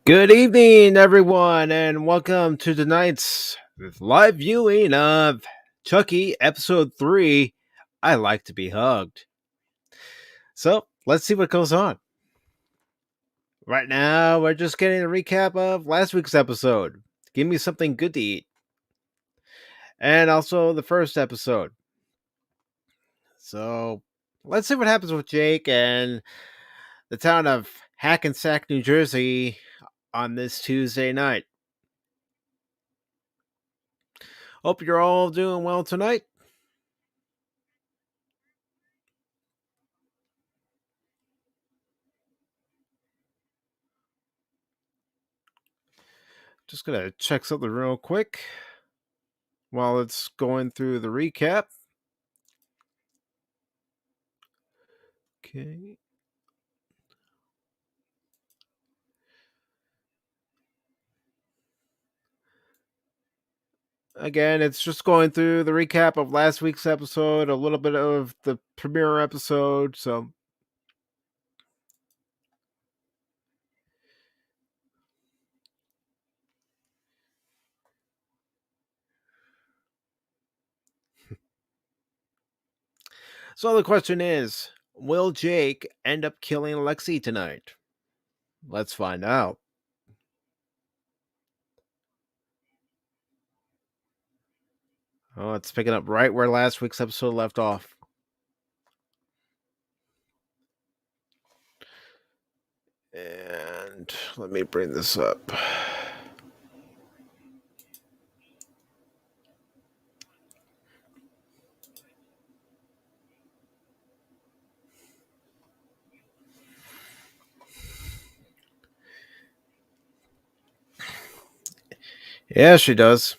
Good evening, everyone, and welcome to tonight's live viewing of Chucky Episode 3 I Like to Be Hugged. So, let's see what goes on. Right now, we're just getting a recap of last week's episode. Give me something good to eat. And also the first episode. So, let's see what happens with Jake and the town of Hackensack, New Jersey on this Tuesday night. Hope you're all doing well tonight. Just gonna check something real quick while it's going through the recap. Okay. Again, it's just going through the recap of last week's episode, a little bit of the premiere episode, so the question is, will Jake end up killing Lexi tonight? Let's find out. Oh, it's picking up right where last week's episode left off. And let me bring this up. Yeah, she does.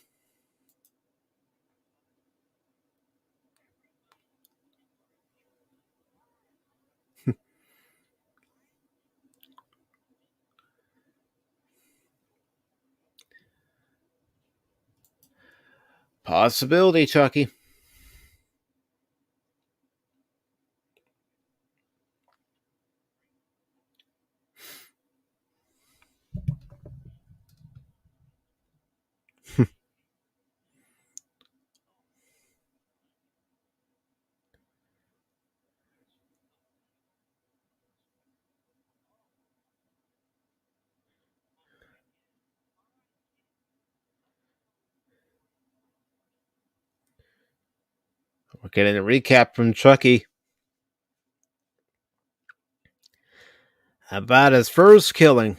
Possibility, Chucky. We're getting a recap from Chucky about his first killing.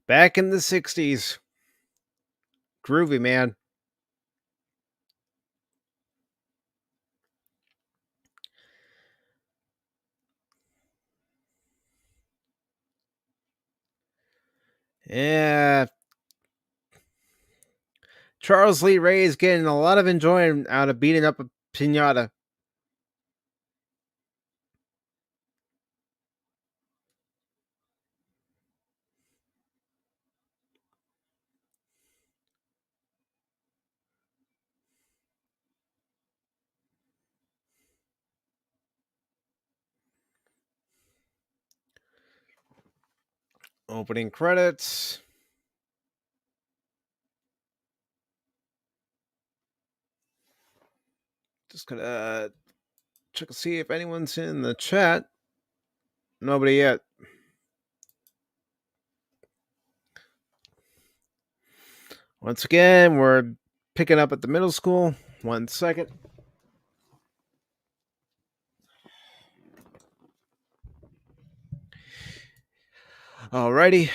Back in the 60s. Groovy, man. Yeah. Charles Lee Ray is getting a lot of enjoyment out of beating up a pinata. Opening credits. Just gonna check to see if anyone's in the chat. Nobody yet. Once again, we're picking up at the middle school. 1 second. Alrighty.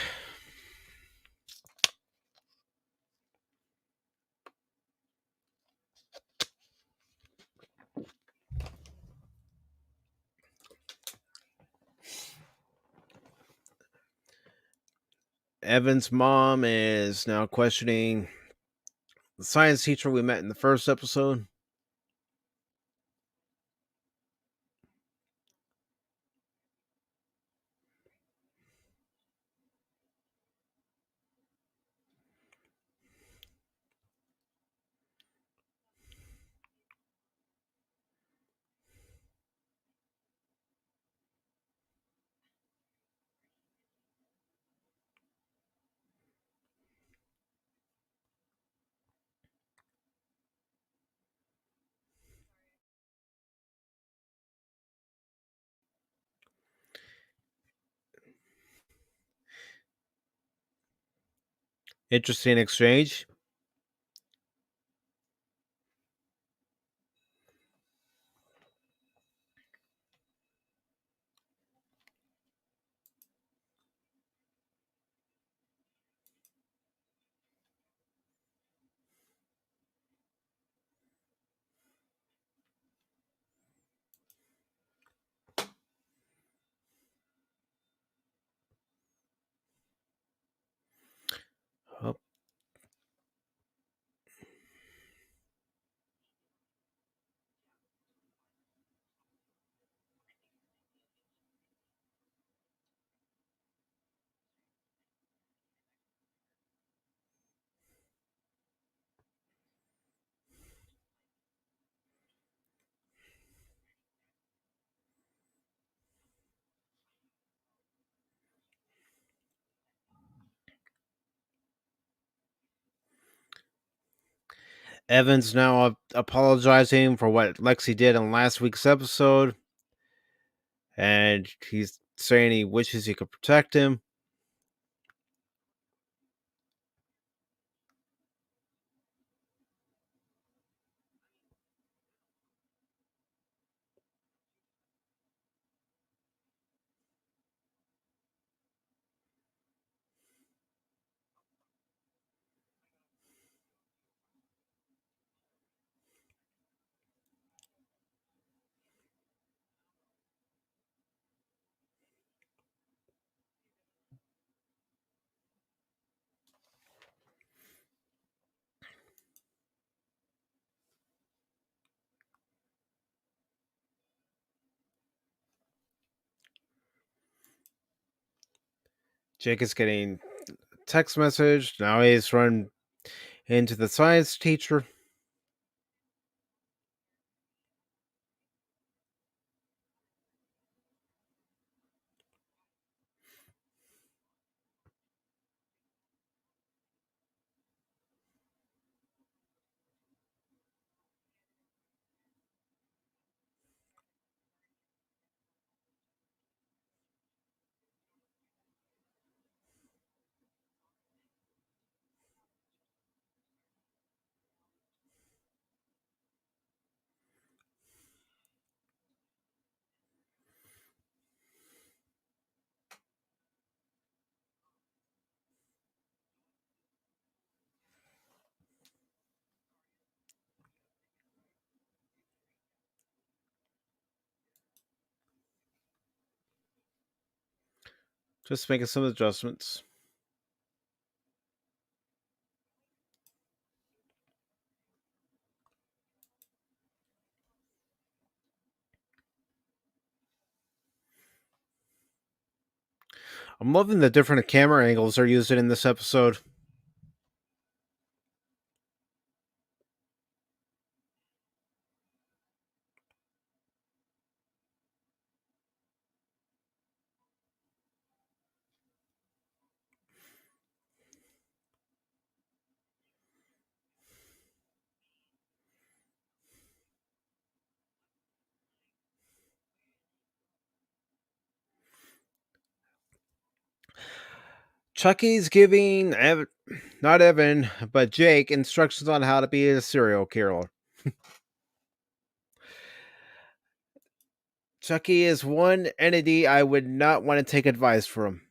Evan's mom is now questioning the science teacher we met in the first episode. Interesting exchange. Oh, Evan's now apologizing for what Lexi did in last week's episode, and he's saying he wishes he could protect him. Jake is getting a text message. Now he's run into the science teacher. Just making some adjustments. I'm loving the different camera angles they're using in this episode. Chucky's giving not Evan, but Jake instructions on how to be a serial killer. Chucky is one entity I would not want to take advice from.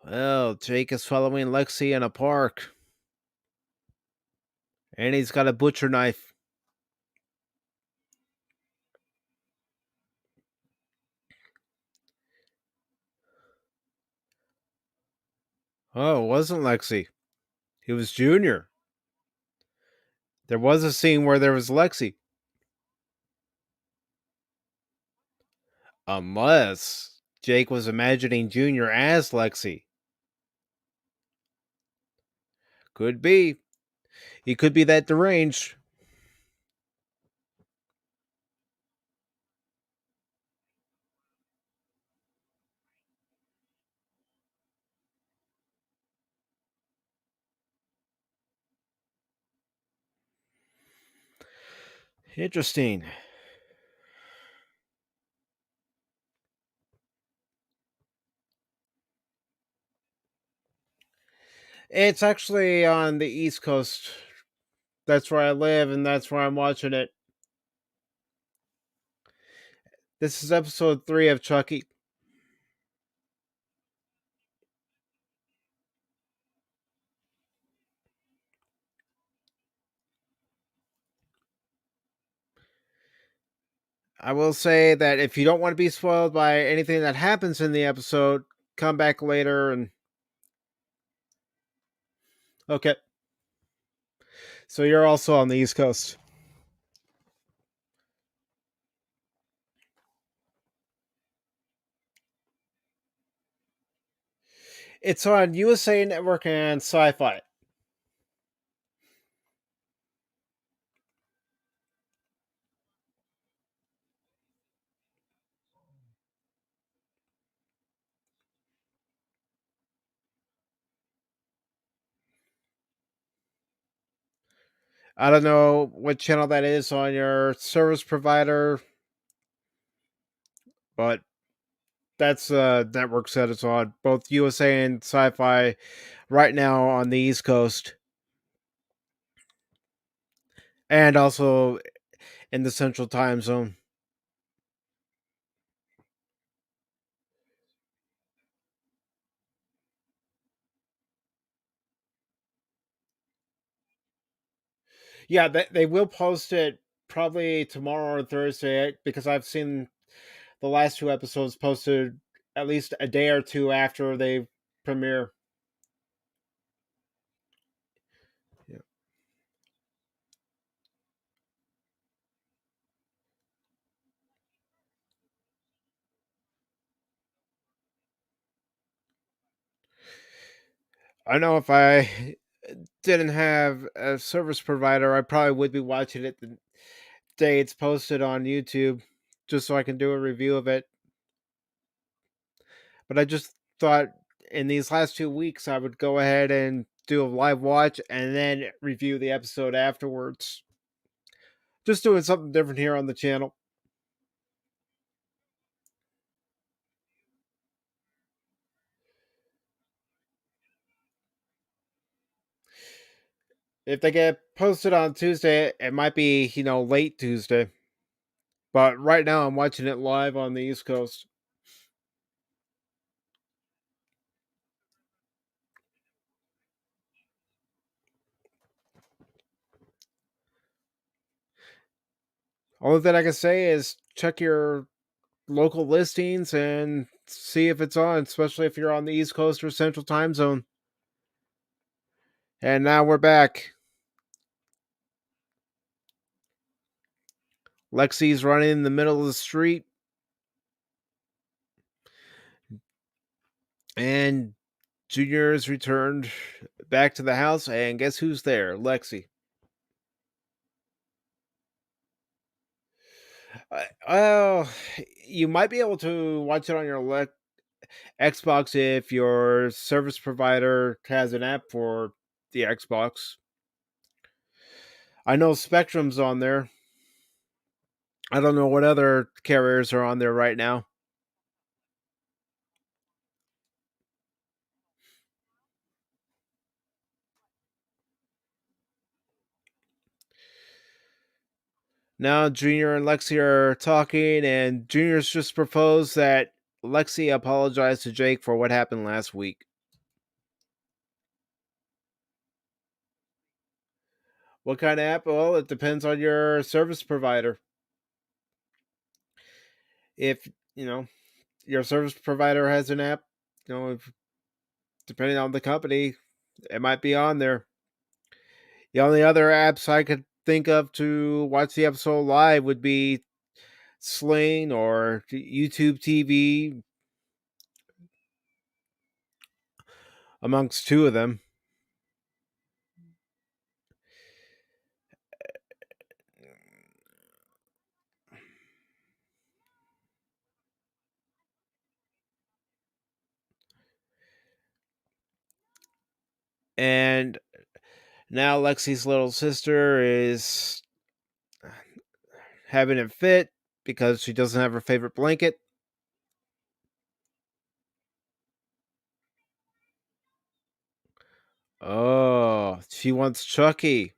Well, Jake is following Lexi in a park, and he's got a butcher knife. Oh, it wasn't Lexi. It was Junior. There was a scene where there was Lexi. Unless Jake was imagining Junior as Lexi. Could be. He could be that deranged. Interesting. It's actually on the East Coast. That's where I live, and that's where I'm watching it. This is episode 3 of Chucky. I will say that if you don't want to be spoiled by anything that happens in the episode, come back later and. Okay. So you're also on the East Coast. It's on USA Network and SyFy. I don't know what channel that is on your service provider, but that's the network that it's on. Both USA and SyFy right now on the East Coast. And also in the Central Time Zone. Yeah, they will post it probably tomorrow or Thursday because I've seen the last 2 episodes posted at least a day or two after they premiere. Yeah. I know if I didn't have a service provider, I probably would be watching it the day it's posted on YouTube just so I can do a review of it. But I just thought in these last 2 weeks I would go ahead and do a live watch and then review the episode afterwards. Just doing something different here on the channel. If they get posted on Tuesday, it might be, late Tuesday. But right now I'm watching it live on the East Coast. Only thing I can say is check your local listings and see if it's on, especially if you're on the East Coast or Central Time Zone. And now we're back. Lexi's running in the middle of the street. And Junior has returned back to the house. And guess who's there? Lexi. Well, you might be able to watch it on your Xbox if your service provider has an app for the Xbox. I know Spectrum's on there. I don't know what other carriers are on there right now. Now Junior and Lexi are talking, and Junior's just proposed that Lexi apologize to Jake for what happened last week. What kind of app? Well, it depends on your service provider. If your service provider has an app, if, depending on the company, it might be on there. The only other apps I could think of to watch the episode live would be Sling or YouTube TV, amongst two of them. And now Lexi's little sister is having a fit because she doesn't have her favorite blanket. Oh, she wants Chucky.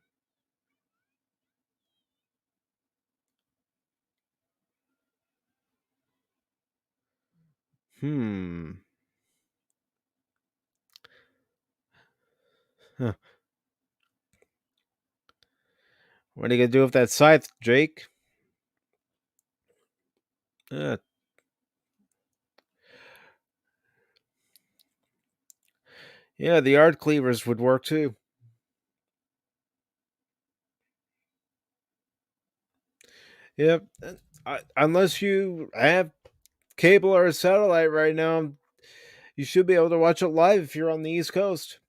Hmm. Huh. What are you gonna do with that scythe, Jake? Uh, yeah, the art cleavers would work too. Yep. Unless you have cable or a satellite right now, you should be able to watch it live if you're on the East Coast.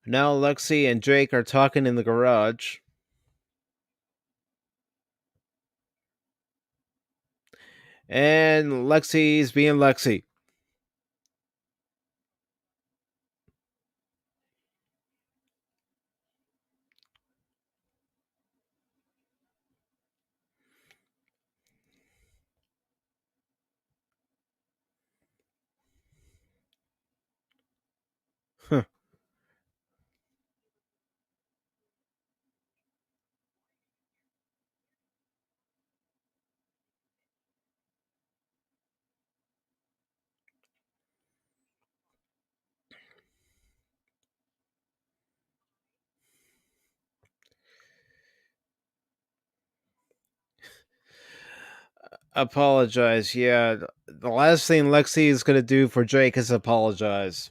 Now Lexi and Jake are talking in the garage. And Lexi's being Lexi. Apologize. Yeah, the last thing Lexi is going to do for Jake is apologize.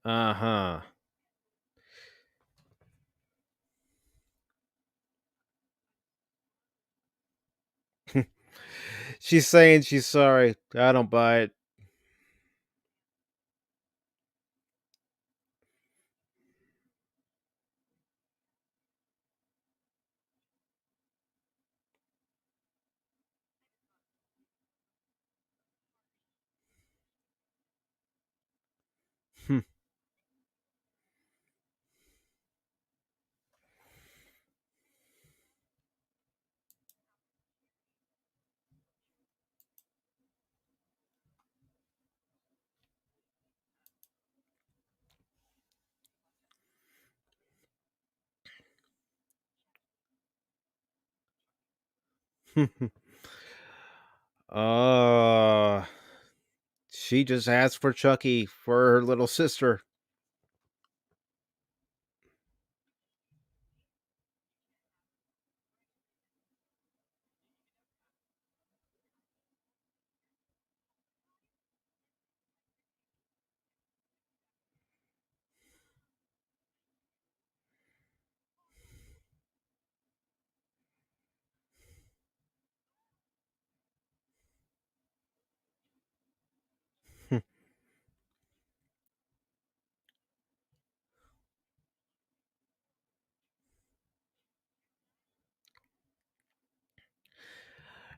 Uh huh. She's saying she's sorry. I don't buy it. uh, she just asked for Chucky for her little sister.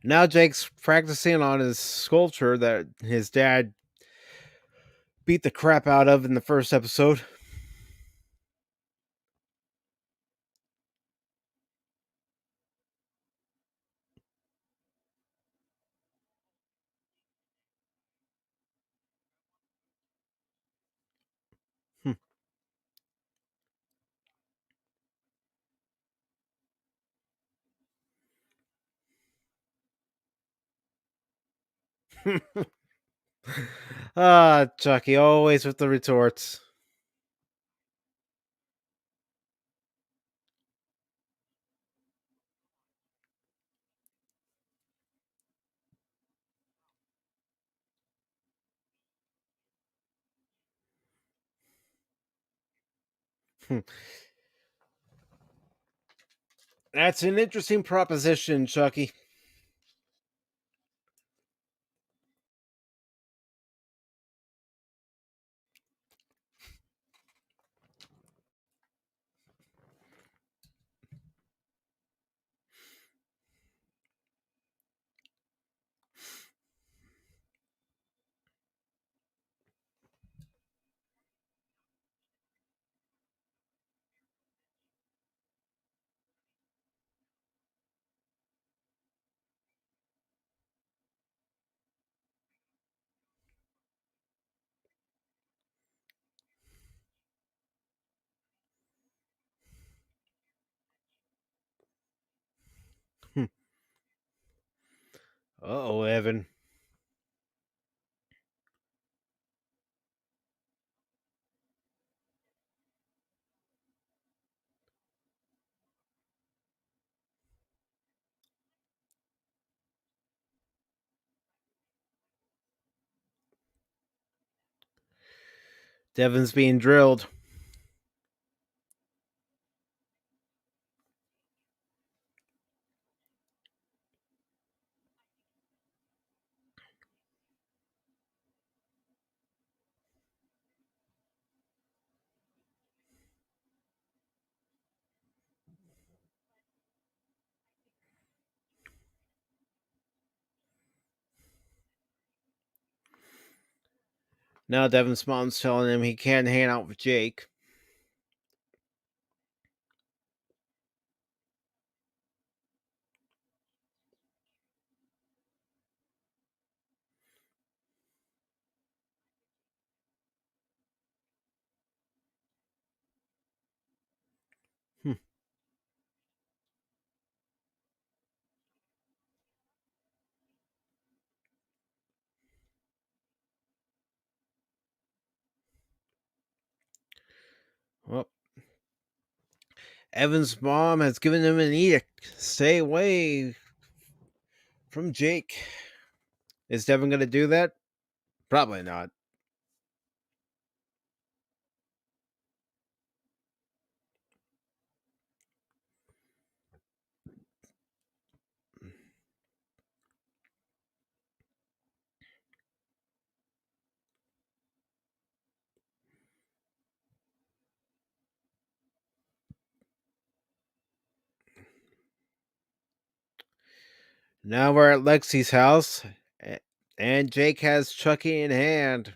Now Jake's practicing on his sculpture that his dad beat the crap out of in the first episode. Ah, Chucky, always with the retorts. That's an interesting proposition, Chucky. Uh-oh, Evan. Devin's being drilled. Now Devin's mom's telling him he can't hang out with Jake. Well, Evan's mom has given him an edict. Stay away from Jake. Is Devin going to do that? Probably not. Now we're at Lexi's house, and Jake has Chucky in hand.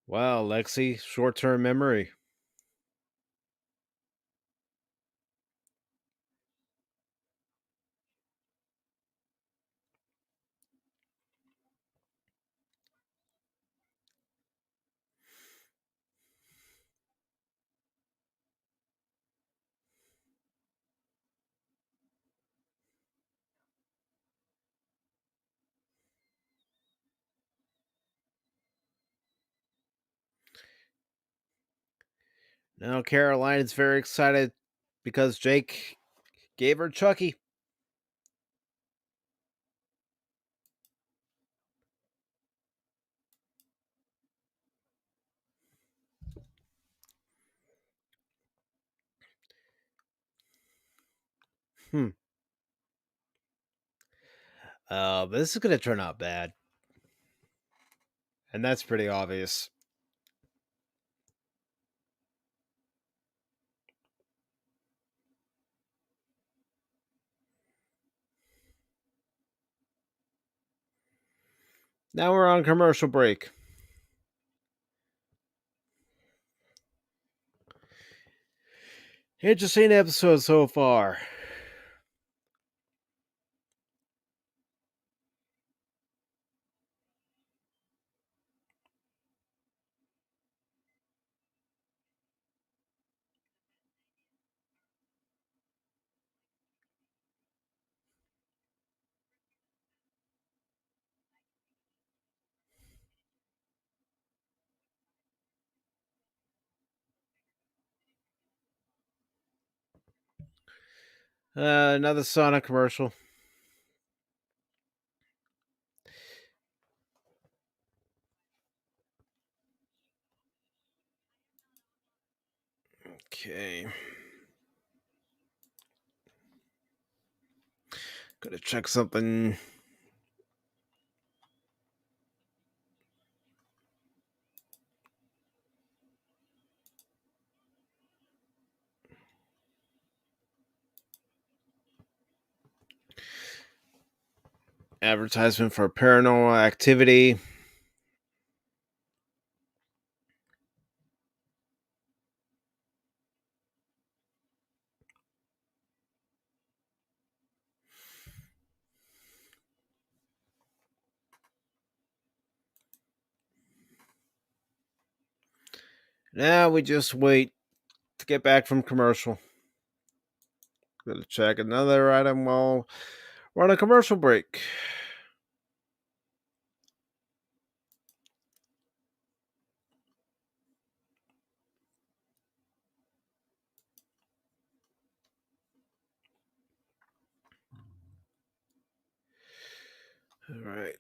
Wow, Lexi, short term memory. Now Caroline is very excited because Jake gave her Chucky. Hmm. But this is going to turn out bad. And that's pretty obvious. Now we're on commercial break. Interesting episode so far. Another Sonic commercial. Okay. Gotta check something. Advertisement for paranormal activity. Now we just wait to get back from commercial. Gotta check another item while we're on a commercial break. All right.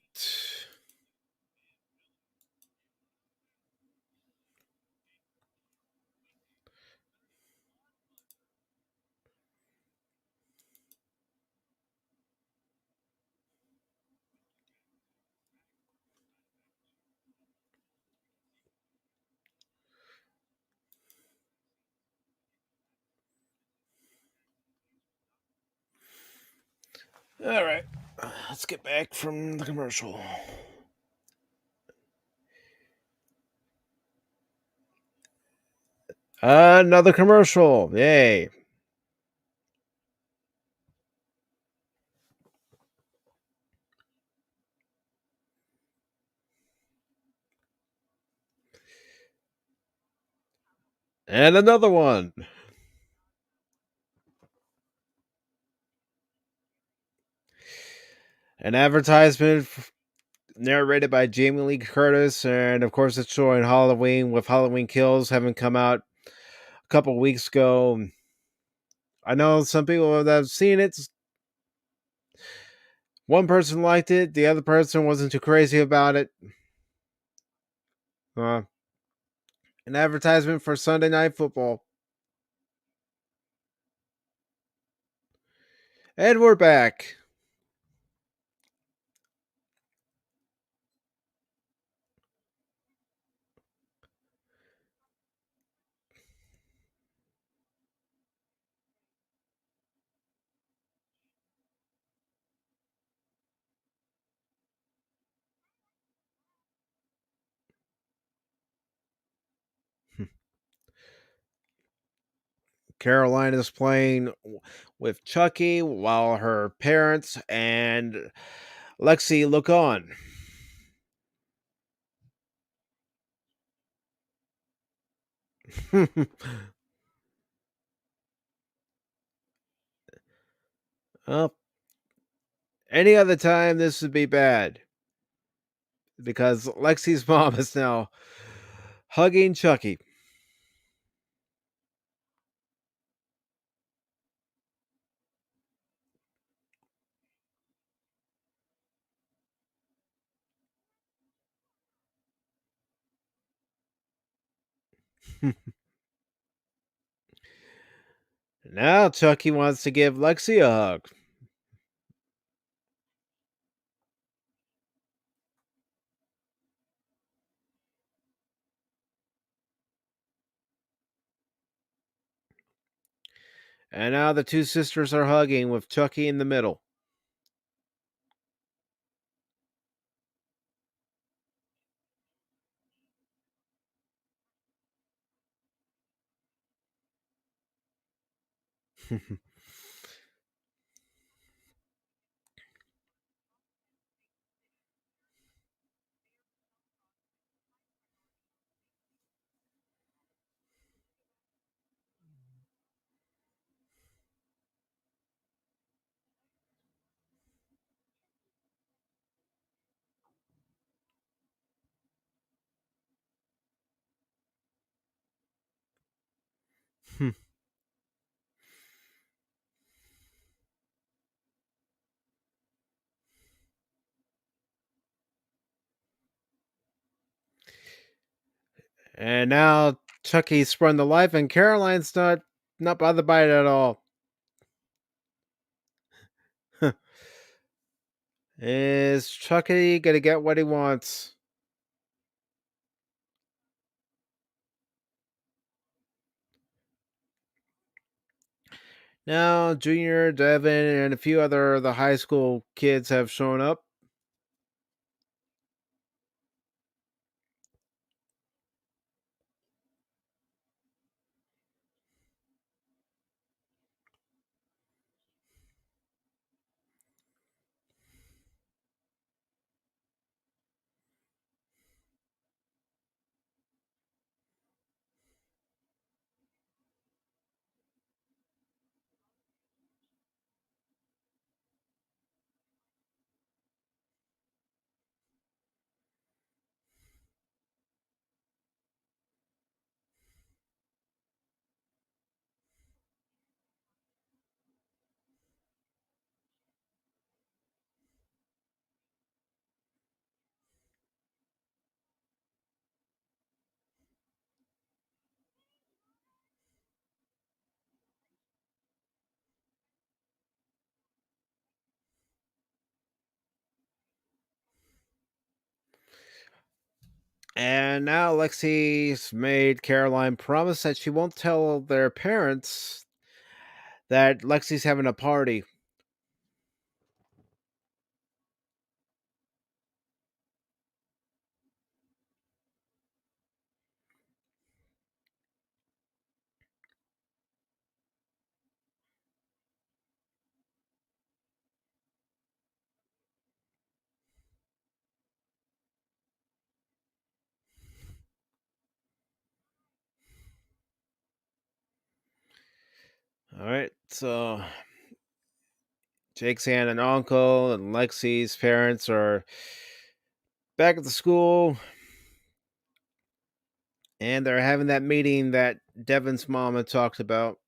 All right. Let's get back from the commercial. Another commercial. Yay. And another one. An advertisement narrated by Jamie Lee Curtis, and of course, it's showing Halloween with Halloween Kills having come out a couple weeks ago. I know some people that have seen it. One person liked it, the other person wasn't too crazy about it. Uh, an advertisement for Sunday Night Football. And we're back. Caroline is playing with Chucky while her parents and Lexi look on. Well, any other time this would be bad because Lexi's mom is now hugging Chucky. Now Chucky wants to give Lexi a hug. And now the two sisters are hugging with Chucky in the middle. And now Chucky's sprung to life, and Caroline's not bothered by it at all. Is Chucky gonna get what he wants? Now Junior, Devin, and a few other of the high school kids have shown up. And now Lexi's made Caroline promise that she won't tell their parents that Lexi's having a party. All right, so Jake's aunt and uncle and Lexi's parents are back at the school, and they're having that meeting that Devin's mom had talked about.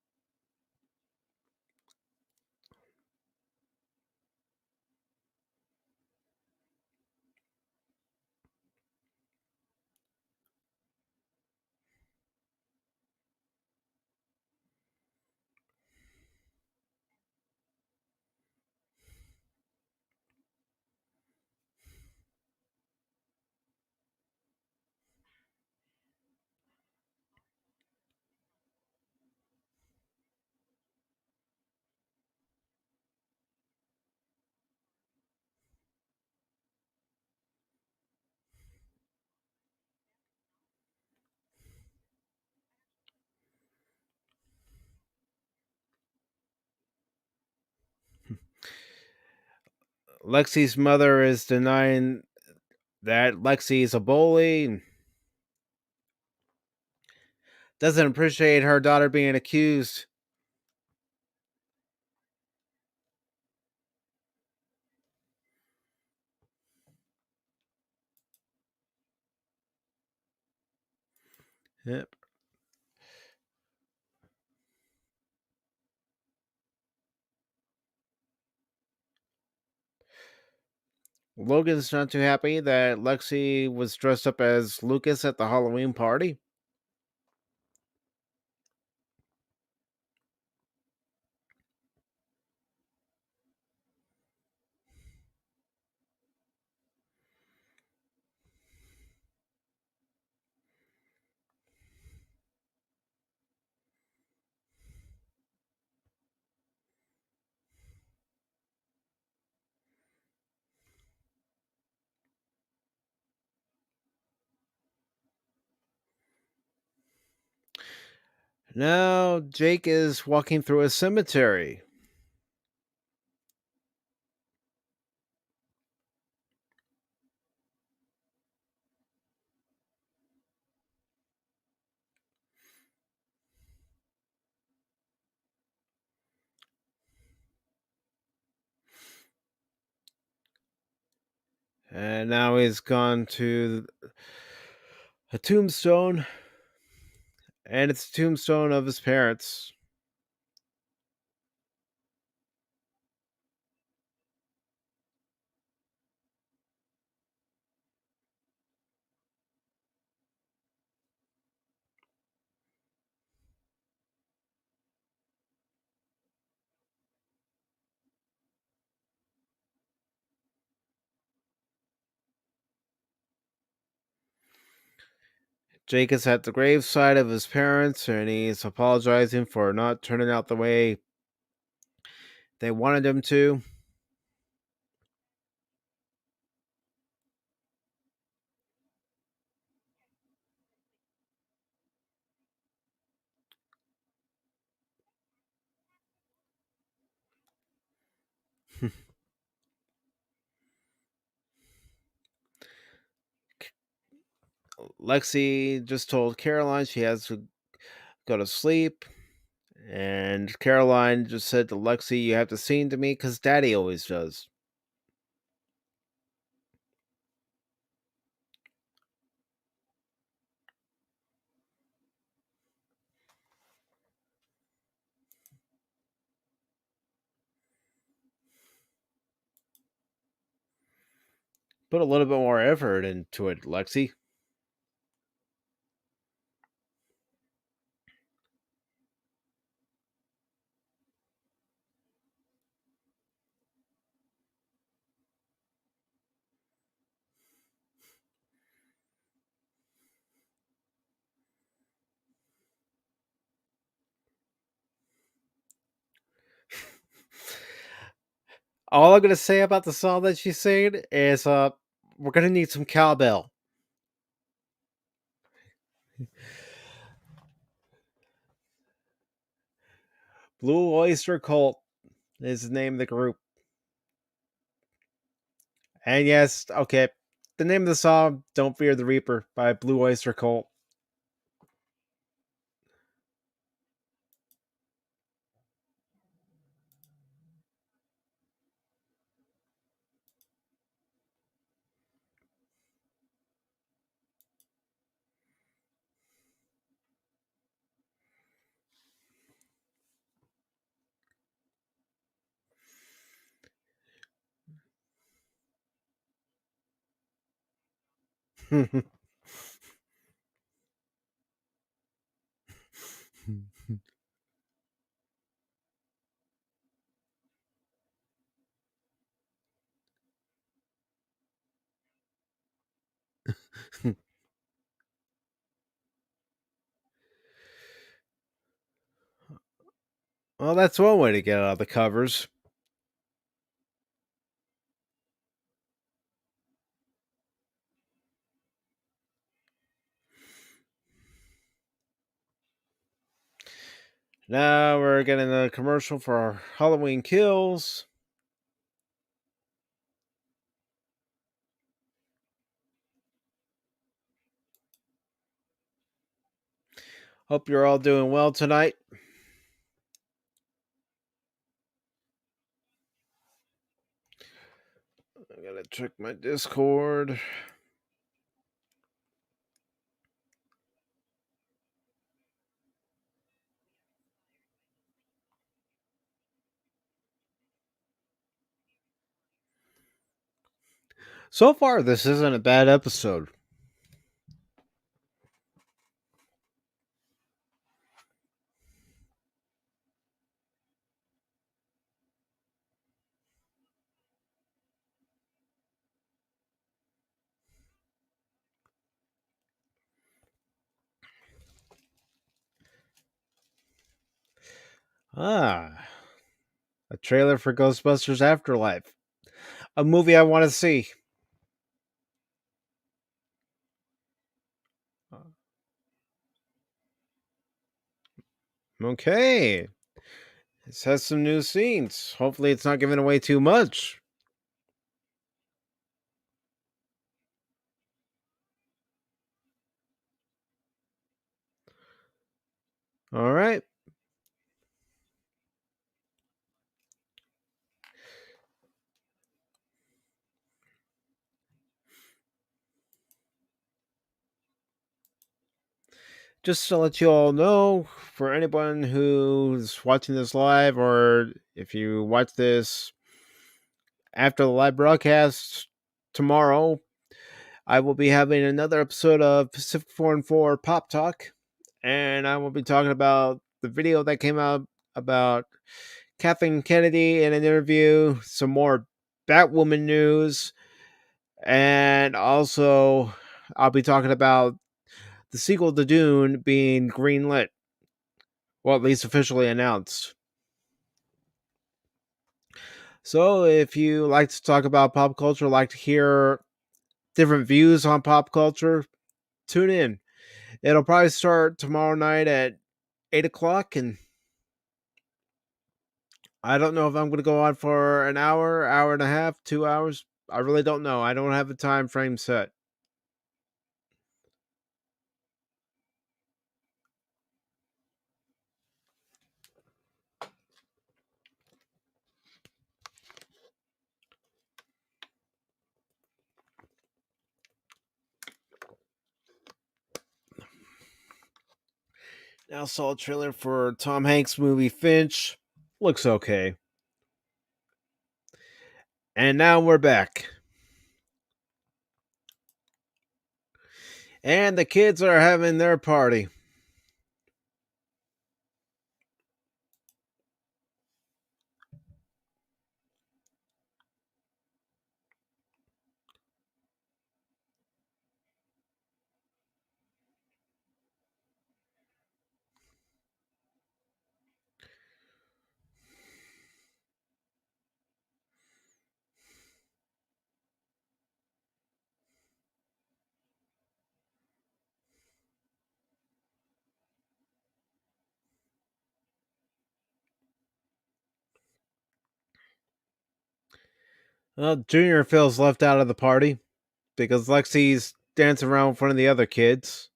Lexi's mother is denying that Lexi is a bully and doesn't appreciate her daughter being accused. Yep. Logan's not too happy that Lexi was dressed up as Lucas at the Halloween party. Now Jake is walking through a cemetery. And now he's gone to a tombstone, and it's a tombstone of his parents. Jake is at the graveside of his parents, and he's apologizing for not turning out the way they wanted him to. Lexi just told Caroline she has to go to sleep, and Caroline just said to Lexi, "You have to sing to me because Daddy always does." Put a little bit more effort into it, Lexi. All I'm gonna say about the song that she's singing is, we're gonna need some cowbell. Blue Oyster Cult is the name of the group. And yes, okay, the name of the song, Don't Fear the Reaper by Blue Oyster Cult. Well, that's one way to get out of the covers. Now we're getting a commercial for our Halloween Kills. Hope you're all doing well tonight. I gotta check my Discord. So far, this isn't a bad episode. Ah, a trailer for Ghostbusters Afterlife. A movie I want to see. Okay. This has some new scenes. Hopefully, it's not giving away too much. All right. Just to let you all know, for anyone who's watching this live, or if you watch this after the live broadcast tomorrow, I will be having another episode of Pacific414 Pop Talk, and I will be talking about the video that came out about Kathleen Kennedy in an interview, some more Batwoman news, and also I'll be talking about the sequel to Dune being greenlit. Well, at least officially announced. So, if you like to talk about pop culture, like to hear different views on pop culture, tune in. It'll probably start tomorrow night at 8 o'clock, and I don't know if I'm going to go on for an hour, hour and a half, 2 hours. I really don't know. I don't have a time frame set. Now saw a trailer for Tom Hanks' movie Finch. Looks okay. And now we're back. And the kids are having their party. Well, Junior feels left out of the party because Lexi's dancing around in front of the other kids.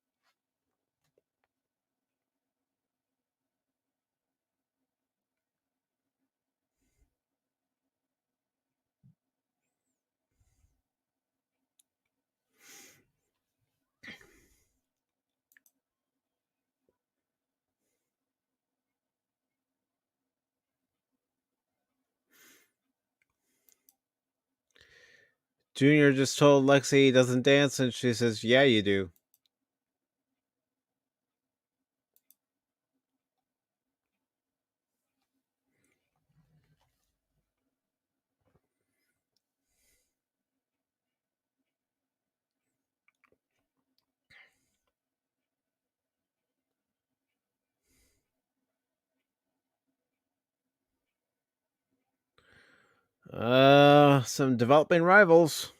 Junior just told Lexi he doesn't dance, and she says, "Yeah, you do." Some developing rivals.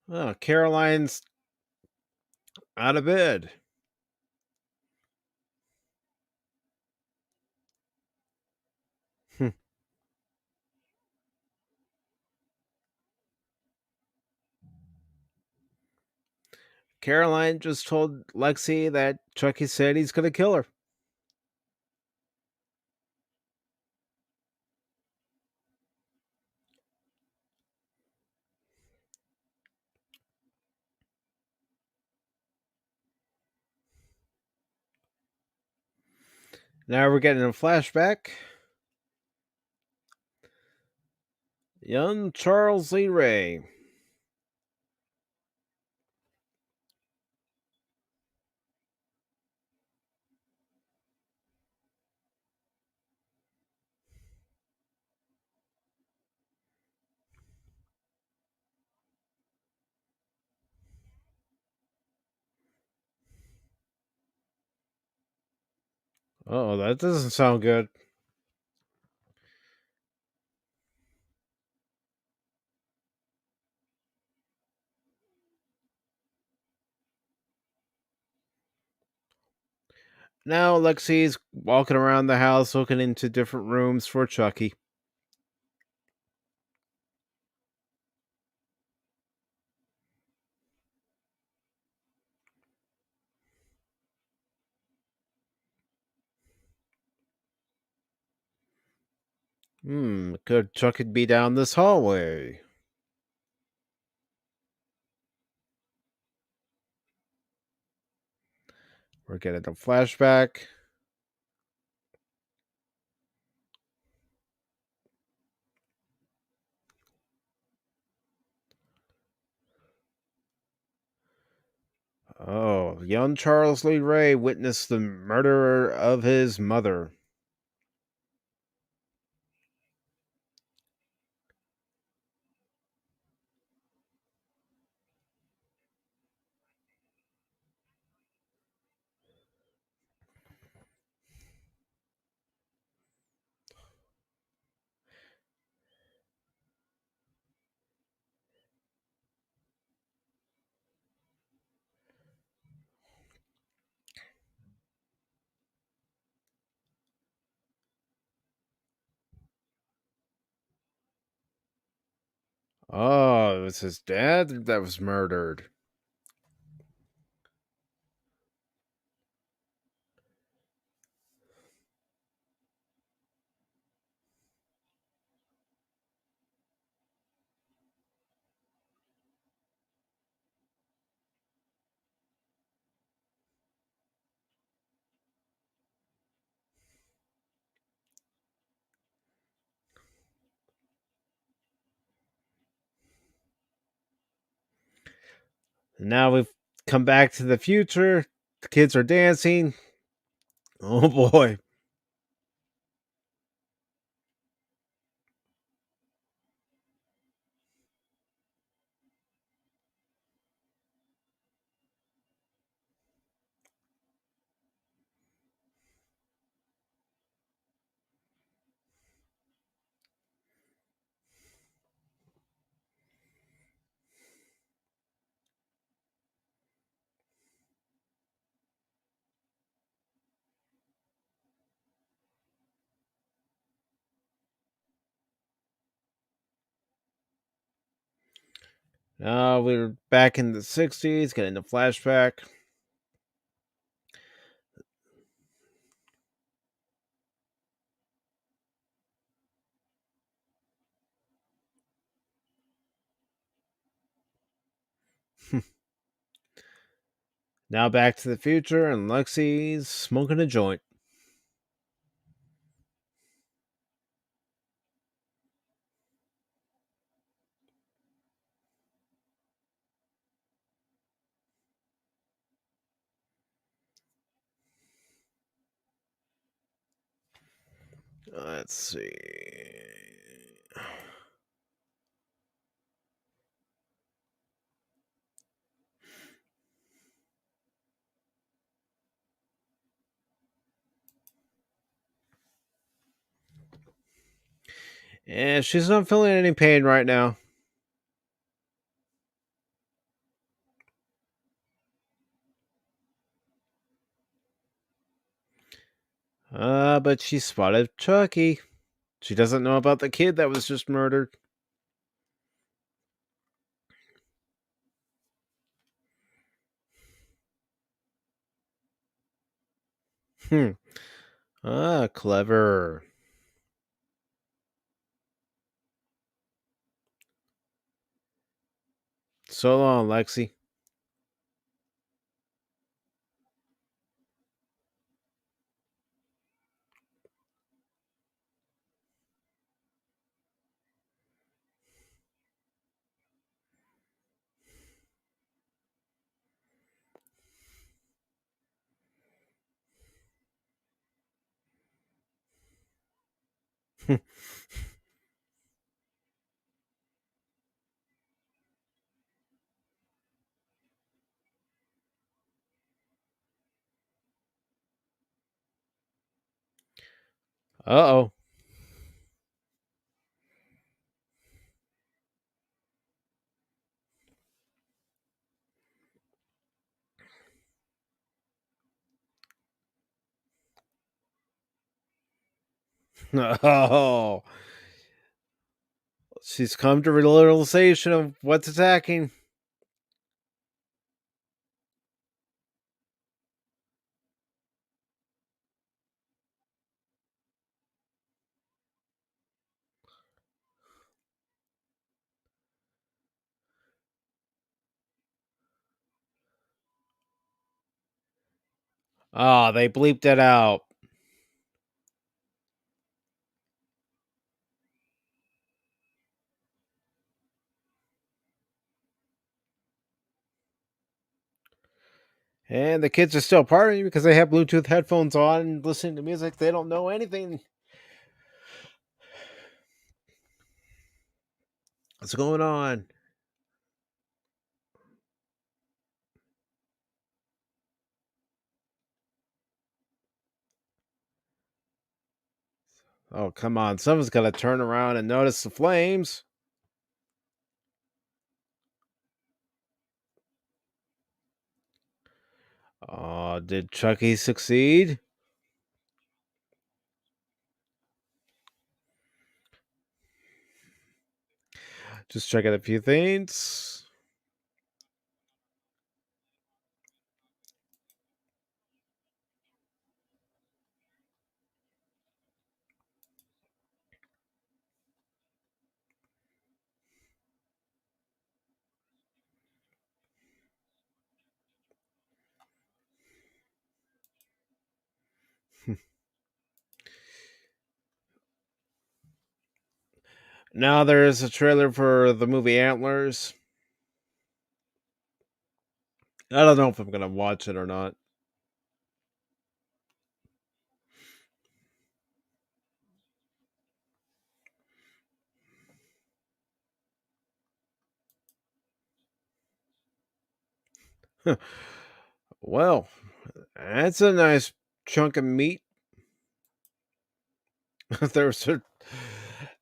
Oh, Caroline's out of bed. Caroline just told Lexi that Chucky said he's gonna kill her. Now we're getting a flashback. Young Charles Lee Ray. Oh, that doesn't sound good. Now Lexi's walking around the house looking into different rooms for Chucky. Could Chucky be down this hallway? We're getting a flashback. Oh, young Charles Lee Ray witnessed the murder of his mother. Oh, it was his dad that was murdered. Now we've come back to the future. The kids are dancing. Oh boy. Now we're back in the 60s, getting the flashback. Now back to the future, and Lexi's smoking a joint. Let's see. And she's not feeling any pain right now. But she spotted Chucky. She doesn't know about the kid that was just murdered. Hmm. Clever. So long, Lexi. Uh-oh. Oh. She's come to realization of what's attacking. Ah, they bleeped it out. And the kids are still partying because they have Bluetooth headphones on and listening to music. They don't know anything. What's going on? Oh, come on. Someone's got to turn around and notice the flames. Oh, did Chucky succeed? Just checking a few things. Now there's a trailer for the movie Antlers. I don't know if I'm going to watch it or not. Well, that's a nice chunk of meat. There's an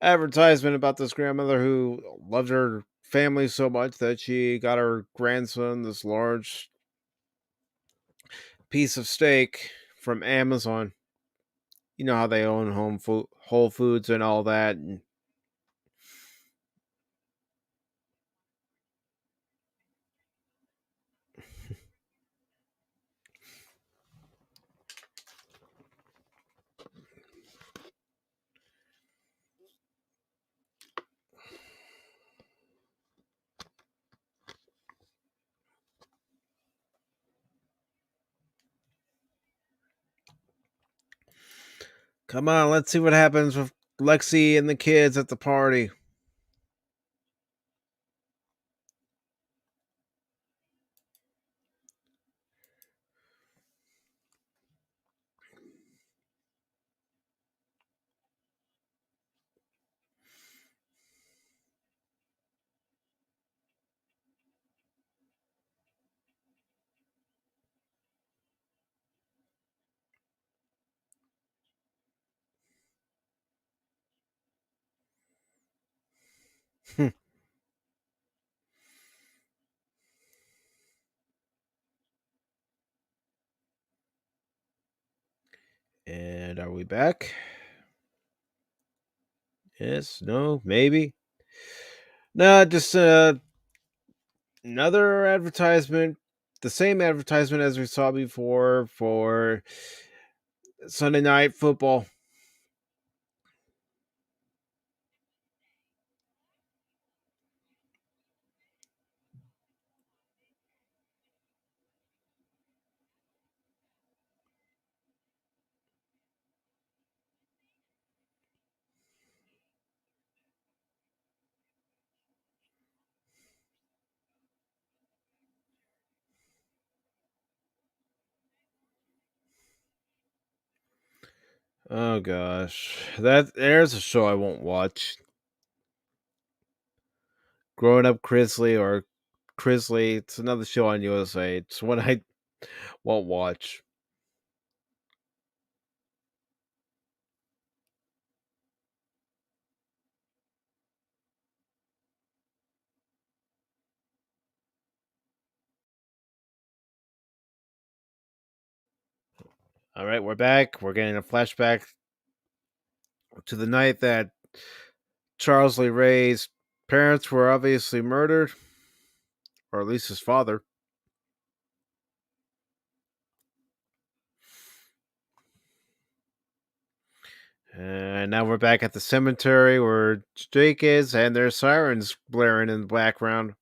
advertisement about this grandmother who loved her family so much that she got her grandson this large piece of steak from Amazon. You know how they own Whole Foods and all that. And come on, let's see what happens with Lexi and the kids at the party. And are we back? Yes, no, maybe. No, just another advertisement. The same advertisement as we saw before for Sunday Night Football. Oh gosh, there's a show I won't watch. Growing Up Chrisley or Chrisley, it's another show on USA. It's one I won't watch. All right, we're back. We're getting a flashback to the night that Charles Lee Ray's parents were obviously murdered, or at least his father. And now we're back at the cemetery where Jake is, and there's sirens blaring in the background.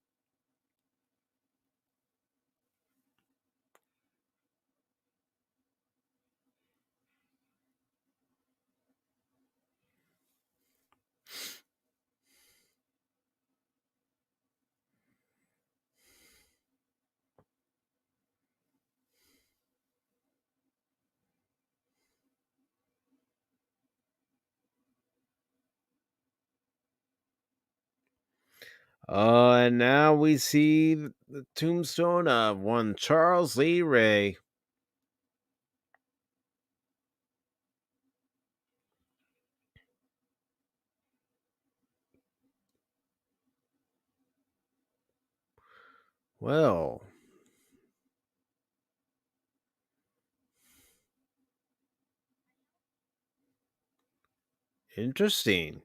And now we see the tombstone of one Charles Lee Ray. Well, interesting.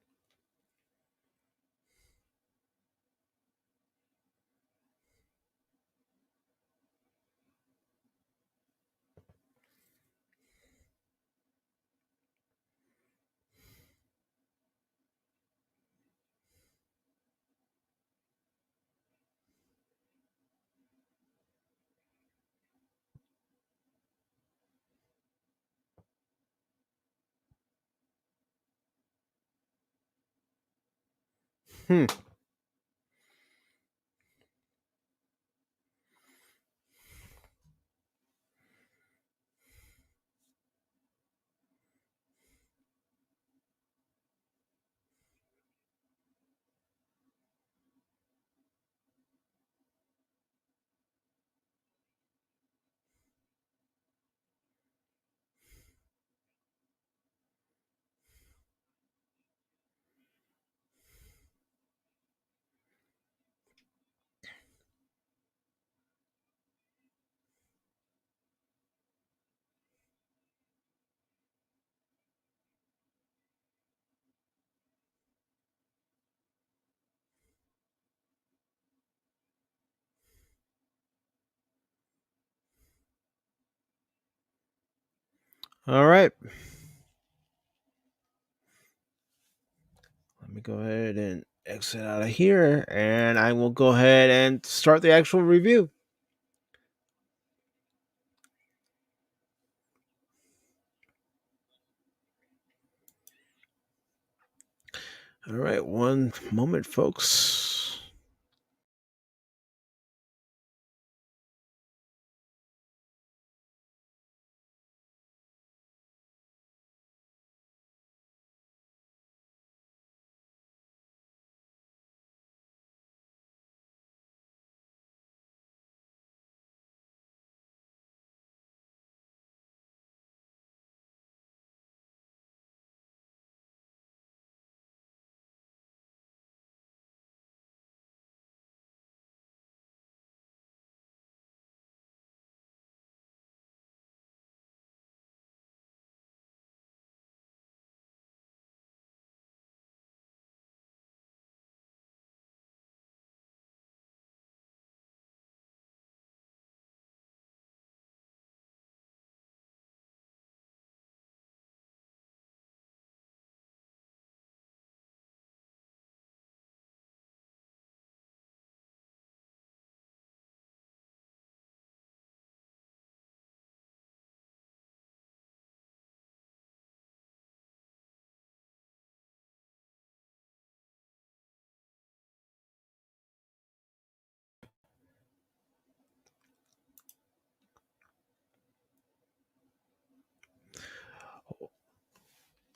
Hmm. All right. Let me go ahead and exit out of here, and I will go ahead and start the actual review. All right, one moment, folks.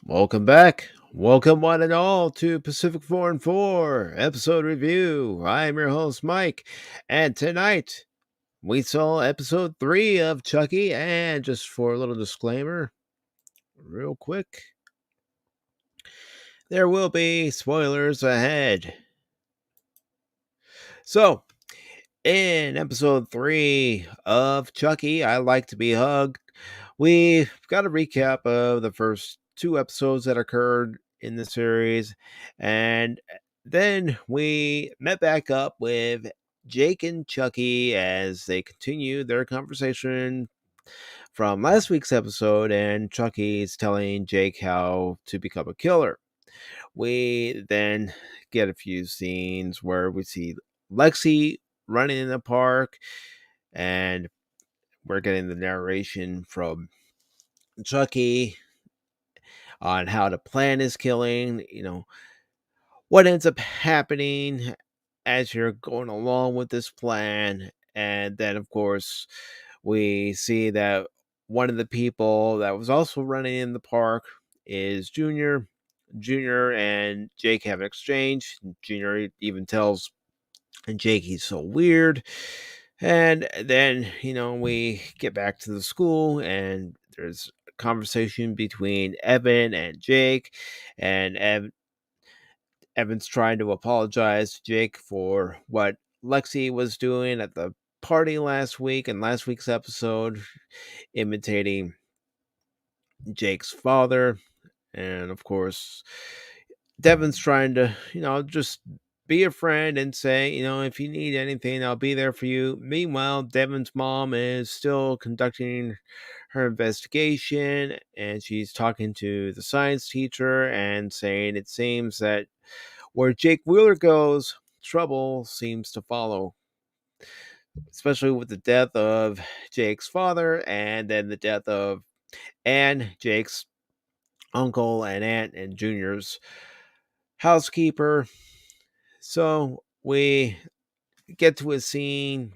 Welcome back. Welcome, one and all, to Pacific414 episode review. I'm your host, Mike, and tonight we saw episode 3 of Chucky. And just for a little disclaimer, real quick, there will be spoilers ahead. So, in episode 3 of Chucky, I Like to Be Hugged, we've got a recap of the first two episodes that occurred in the series, and then we met back up with Jake and Chucky as they continue their conversation from last week's episode, and Chucky's telling Jake how to become a killer. We then get a few scenes where we see Lexi running in the park, and we're getting the narration from Chucky on how to plan his killing, what ends up happening as you're going along with this plan. And then, of course, we see that one of the people that was also running in the park is Junior. Junior and Jake have an exchange. Junior even tells Jake he's so weird. And then, we get back to the school, and there's a conversation between Evan and Jake. And Evan's trying to apologize to Jake for what Lexi was doing at the party last week in last week's episode, imitating Jake's father. And of course, Devin's trying to, just be a friend and say, if you need anything, I'll be there for you. Meanwhile, Devin's mom is still conducting her investigation, and she's talking to the science teacher and saying it seems that where Jake Wheeler goes, trouble seems to follow, especially with the death of Jake's father and then the death of Anne, Jake's uncle and aunt and Junior's housekeeper. So we get to a scene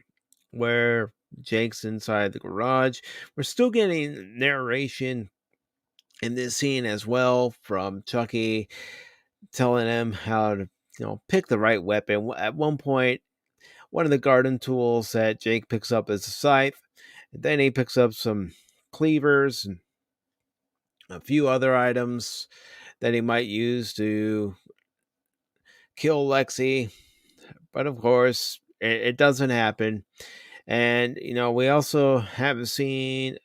where Jake's inside the garage. We're still getting narration in this scene as well from Chucky telling him how to, pick the right weapon. At one point, one of the garden tools that Jake picks up is a scythe. And then he picks up some cleavers and a few other items that he might use to kill Lexi. But of course, it doesn't happen. And, we also have a scene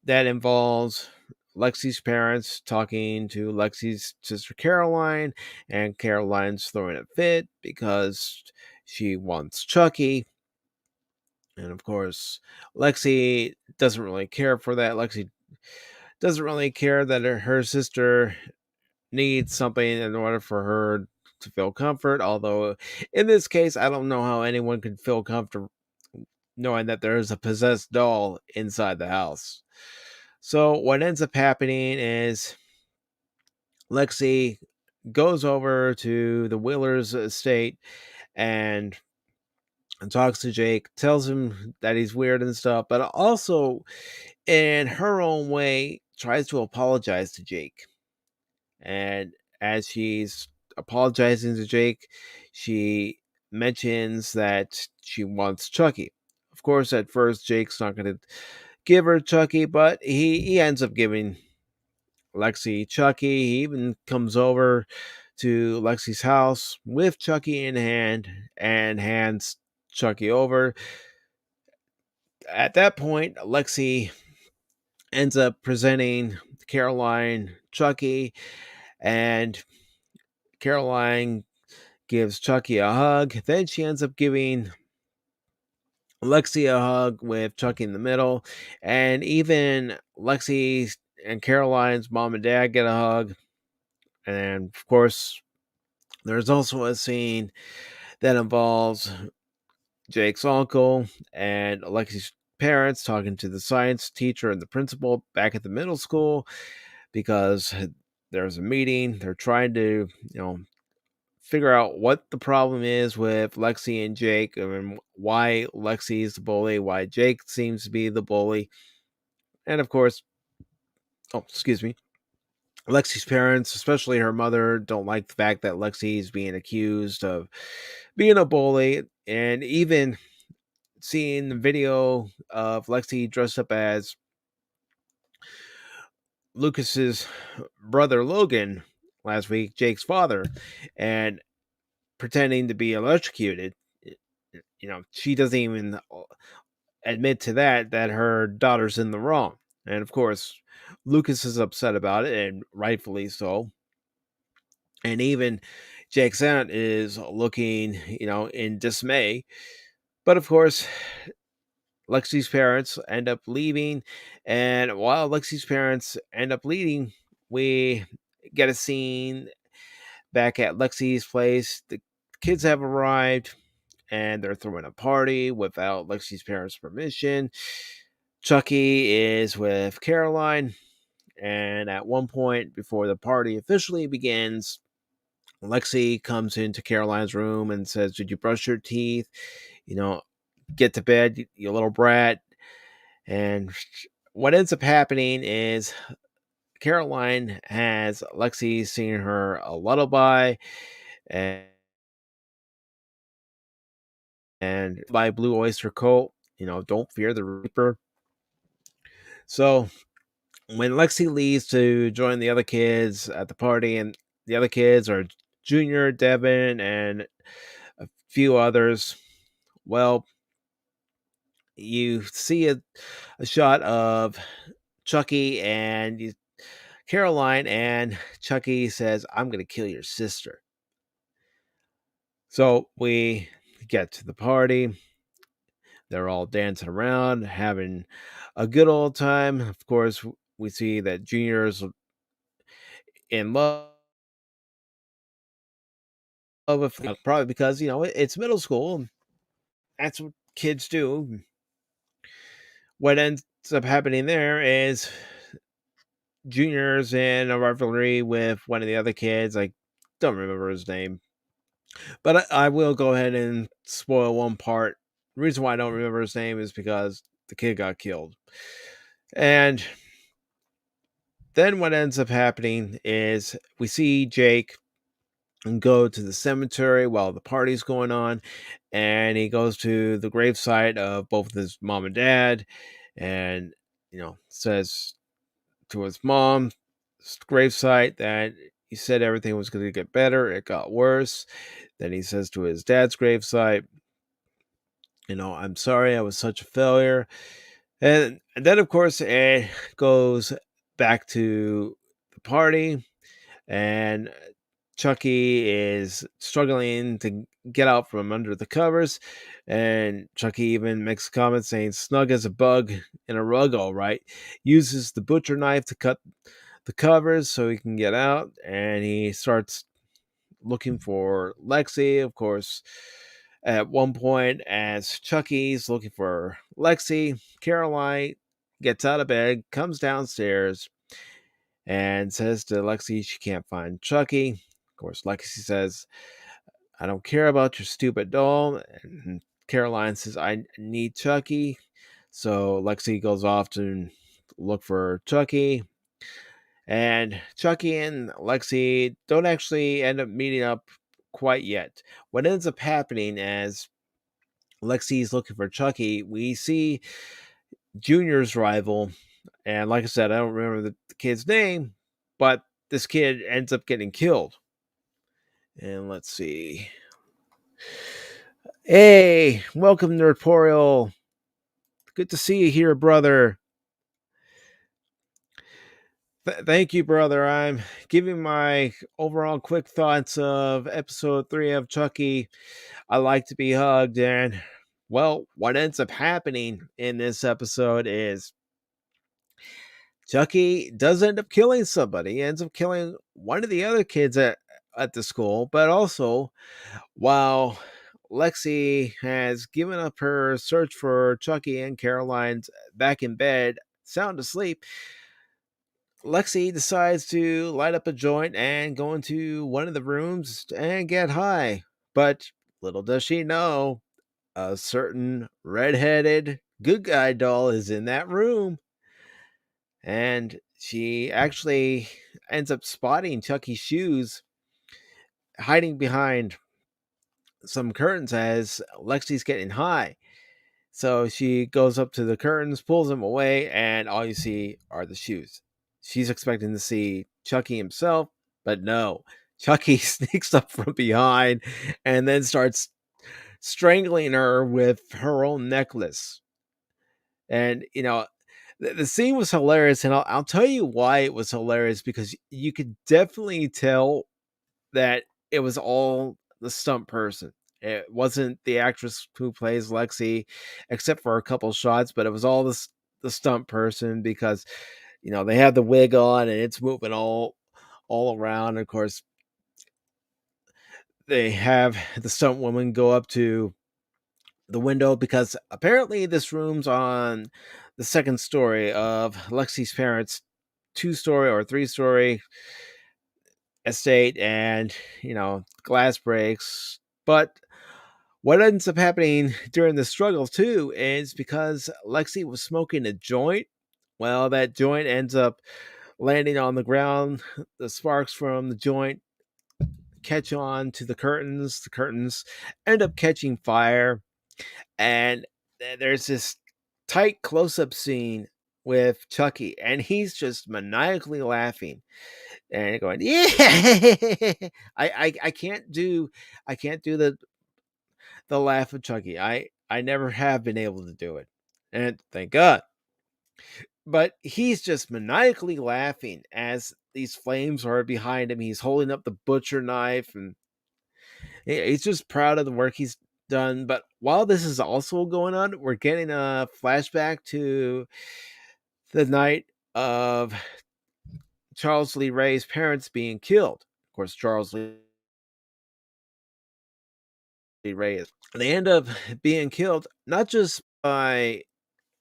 that involves Lexi's parents talking to Lexi's sister Caroline, and Caroline's throwing a fit because she wants Chucky. And of course, Lexi doesn't really care for that. Lexi doesn't really care that her sister needs something in order for her to feel comfort. Although, in this case, I don't know how anyone could feel comfortable knowing that there is a possessed doll inside the house. So, what ends up happening is Lexi goes over to the Wheelers' estate and talks to Jake, tells him that he's weird and stuff, but also in her own way tries to apologize to Jake. And as she's apologizing to Jake, she mentions that she wants Chucky. Of course, at first Jake's not going to give her Chucky, but he ends up giving Lexi Chucky. He even comes over to Lexi's house with Chucky in hand and hands Chucky over. At that point, Lexi ends up presenting Caroline Chucky, and Caroline gives Chucky a hug. Then she ends up giving Lexi a hug with Chucky in the middle, and even Lexi and Caroline's mom and dad get a hug. And of course, there's also a scene that involves Jake's uncle and Alexi's parents talking to the science teacher and the principal back at the middle school because there's a meeting. They're trying to, figure out what the problem is with Lexi and Jake, and why Lexi is the bully, why Jake seems to be the bully. And of course, excuse me, Lexi's parents, especially her mother, don't like the fact that Lexi is being accused of being a bully. And even seeing the video of Lexi dressed up as Lucas's brother Logan last week, Jake's father, and pretending to be electrocuted. She doesn't even admit to that her daughter's in the wrong. And of course, Lucas is upset about it, and rightfully so. And even Jake's aunt is looking, in dismay. But of course, Lexi's parents end up leaving. And while Lexi's parents end up leaving, we get a scene back at Lexi's place. The kids have arrived and they're throwing a party without Lexi's parents' permission. Chucky is with Caroline. And at one point, before the party officially begins, Lexi comes into Caroline's room and says, "Did you brush your teeth? You know, get to bed, you little brat." And what ends up happening is Caroline has Lexi singing her a lullaby and, by Blue Oyster Cult, don't fear the Reaper. So when Lexi leaves to join the other kids at the party, and the other kids are Junior, Devin, and a few others, well, you see a shot of Chucky and Caroline, and Chucky says, "I'm going to kill your sister." So we get to the party. They're all dancing around, having a good old time. Of course, we see that Junior's in love with, probably because, it's middle school. That's what kids do. What ends up happening there is Junior's in a rivalry with one of the other kids. I don't remember his name, but I will go ahead and spoil one part. The reason why I don't remember his name is because the kid got killed. And then what ends up happening is we see Jake go to the cemetery while the party's going on, and he goes to the gravesite of both his mom and dad, and says to his mom's gravesite that he said everything was going to get better. It got worse. Then he says to his dad's gravesite, "I'm sorry, I was such a failure." And then, of course, it goes back to the party, and Chucky is struggling to get out from under the covers. And Chucky even makes a comment saying, "Snug as a bug in a rug, all right." Uses the butcher knife to cut the covers so he can get out. And he starts looking for Lexi, of course. At one point, as Chucky's looking for Lexi, Caroline gets out of bed, comes downstairs, and says to Lexi she can't find Chucky. Of course, Lexi says, "I don't care about your stupid doll." And Caroline says, "I need Chucky." So Lexi goes off to look for Chucky. And Chucky and Lexi don't actually end up meeting up quite yet. What ends up happening as Lexi's looking for Chucky, we see Junior's rival. And like I said, I don't remember the kid's name, but this kid ends up getting killed. And let's see. Hey, welcome, Nerdporial. Good to see you here, brother. Thank you, brother. I'm giving my overall quick thoughts of episode 3 of Chucky. I like to be hugged. And, well, what ends up happening in this episode is Chucky does end up killing somebody. He ends up killing one of the other kids at the school, but also, while Lexi has given up her search for Chucky and Caroline's back in bed, sound asleep, Lexi decides to light up a joint and go into one of the rooms and get high. But little does she know, a certain redheaded good guy doll is in that room. And she actually ends up spotting Chucky's shoes hiding behind some curtains as Lexi's getting high. So she goes up to the curtains, pulls them away, and all you see are the shoes. She's expecting to see Chucky himself, but no. Chucky sneaks up from behind and then starts strangling her with her own necklace. And, The scene was hilarious, and I'll tell you why it was hilarious, because you could definitely tell that it was all the stunt person. It wasn't the actress who plays Lexi, except for a couple shots, but it was all the stunt person, because they have the wig on and it's moving all around. Of course, they have the stunt woman go up to the window, because apparently this room's on the second story of Lexi's parents' two-story or three-story estate, and glass breaks. But what ends up happening during the struggle too is, because Lexi was smoking a joint, well, that joint ends up landing on the ground. The sparks from the joint catch on to the curtains. The curtains end up catching fire, and there's this tight close-up scene with Chucky, and he's just maniacally laughing and going, yeah. I can't do the laugh of Chucky. I never have been able to do it, and thank God. But he's just maniacally laughing as these flames are behind him. He's holding up the butcher knife, and he's just proud of the work he's done. But while this is also going on, we're getting a flashback to the night of Charles Lee Ray's parents being killed. Of course, Charles Lee Ray is. They end up being killed not just by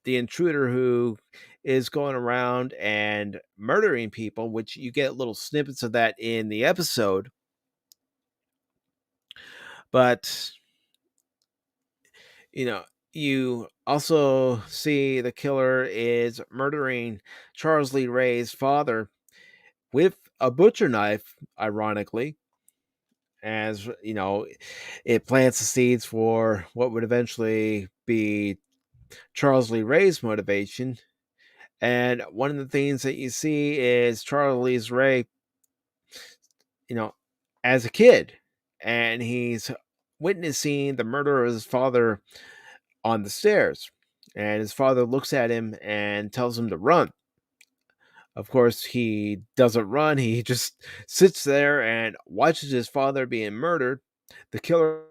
the intruder who is going around and murdering people, which you get little snippets of that in the episode, but you know, you also see the killer is murdering Charles Lee Ray's father with a butcher knife, ironically, as it plants the seeds for what would eventually be Charles Lee Ray's motivation. And one of the things that you see is Charles Lee Ray, as a kid, and he's witnessing the murder of his father on the stairs. And his father looks at him and tells him to run. Of course, he doesn't run. He just sits there and watches his father being murdered. The killer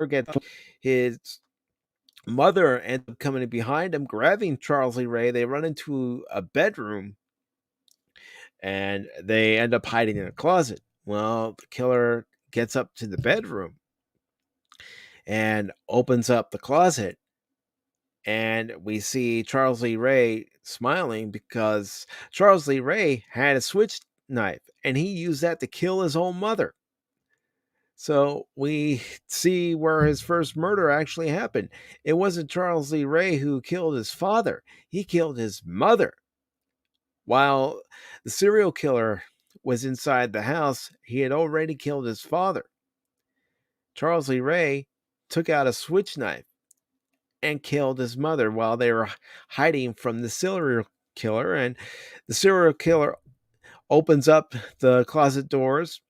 gets his mother ends up coming behind him, grabbing Charles Lee Ray. They run into a bedroom and they end up hiding in a closet. Well, the killer gets up to the bedroom and opens up the closet, and we see Charles Lee Ray smiling, because Charles Lee Ray had a switch knife and he used that to kill his own mother. So we see where his first murder actually happened. It wasn't Charles Lee Ray who killed his father, he killed his mother. While the serial killer was inside the house, he had already killed his father. Charles Lee Ray took out a switch knife and killed his mother while they were hiding from the serial killer. And the serial killer opens up the closet doors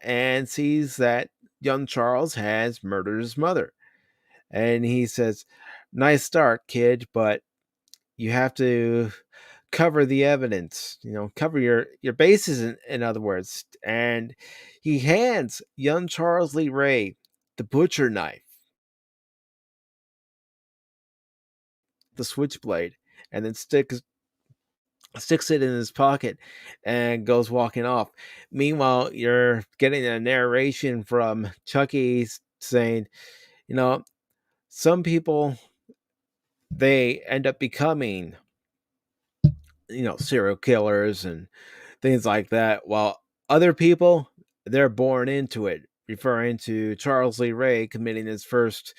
and sees that young Charles has murdered his mother. And he says, "Nice start, kid, but you have to cover the evidence, cover your bases, in other words." And he hands young Charles Lee Ray the butcher knife, the switchblade, and then sticks it in his pocket and goes walking off. Meanwhile, you're getting a narration from Chucky saying, you know, some people, they end up becoming, serial killers and things like that, while other people, they're born into it, referring to Charles Lee Ray committing his first